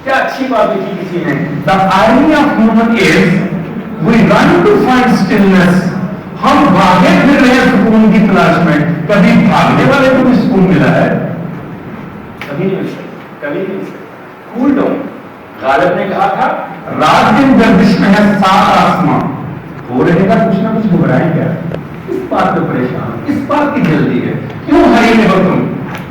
کیا اچھی بات لکھی کسی نے, the irony of human is we run to find stillness. ہم بھاگے پھر رہے ہیں سکون کی تلاش میں, کبھی بھاگنے والے کو بھی سکون ملا ہے؟ کبھی نہیں مل سکتا, کبھی نہیں مل سکتا. Cool down. غالب نے کہا تھا رات دن گردش میں ہے سات آسمان, ہو رہے گا کچھ نہ کچھ, گھبرائیں کیا, اس بات پہ پریشان, اس بات کی جلدی ہے, کیوں ہری میں ہو تم,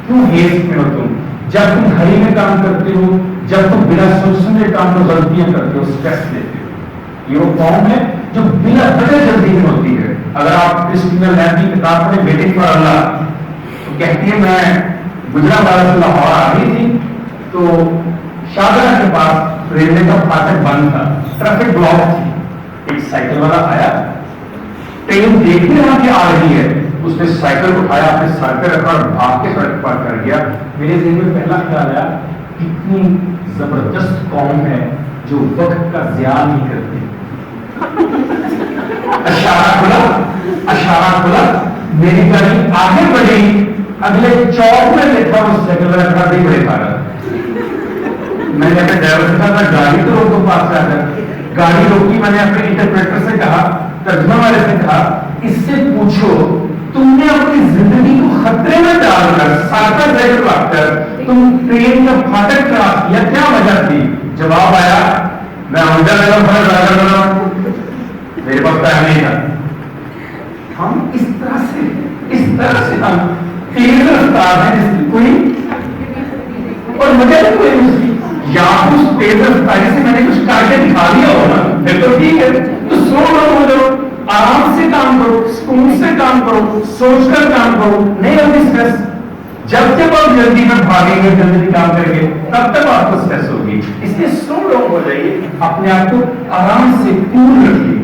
کیوں ہیس میں ہو تم؟ جب تم ہری میں کام کرتے ہو, جب تم بنا سوچ سمجھے کام میں غلطیاں کرتے ہو, اسٹریس لیتے ہو. یہ وہ قوم ہے جو بلا وجہ جلدی میں ہوتی ہے. اگر آپ کرسٹینا لیب کی کتاب پڑھیں ویٹنگ فار اللہ, تو کہتی ہے میں گجرات سے لاہور آ رہی تھی تو شاہجہاں کے پاس ریلوے کا فاٹک بند تھا, ٹریفک بلاک تھی. ایک سائیکل والا آیا, ٹرین دیکھنے وہاں کی آ رہی ہے, اس نے سائیکل اٹھایا, اپنے سر پہ رکھا اور بھاگ کے سڑک پار کر گیا. میرے ذہن میں پہلا خیال آیا کتنی زبردست قوم ہے جو وقت کا ضیاع نہیں کرتی. اشارہ کھلا, میری گاڑی آگے بڑھی, اگلے چوک میں دیکھا وہ سائیکل والا کھڑا بھی بڑے کھا رہا. میں نے اپنے ڈرائیور سے کہا گاڑی تو روکو, پاس سے آ کر گاڑی روکی. میں نے اپنے انٹرپریٹر سے کہا, ترجمہ والے سے کہا, اس سے پوچھو تم نے اپنی زندگی کو خطرے میں ڈال کر ساتھ ذکر رکھ کر تم ٹرین کا پھاٹک کراس کیا, کیا وجہ تھی؟ جواب آیا میں عمدہ لگا بڑا ڈرائیور بنا, میرے پاس ٹائم نہیں تھا. ہم اس طرح سے ہم تیز رفتار ہیں جس کی کوئی, اور مجھے کوئی یا اس تیز رفتاری سے میں نے کچھ کر کے دکھا دیا ہوگا, پھر تو ٹھیک ہے, تو سلو ڈاؤن ہو جاؤ, آرام سے کام کرو, سکون سے کام کرو, سوچ کر کام کرو, نہیں ہوگی اسٹریس. جب تک آپ جلدی میں بھاگیں گے, جلدی کام کریں گے, تب تک آپ کو اسٹریس ہوگی. اس لیے سلو ڈاؤن ہو جائیے, اپنے آپ کو آرام سے کول رکھیے.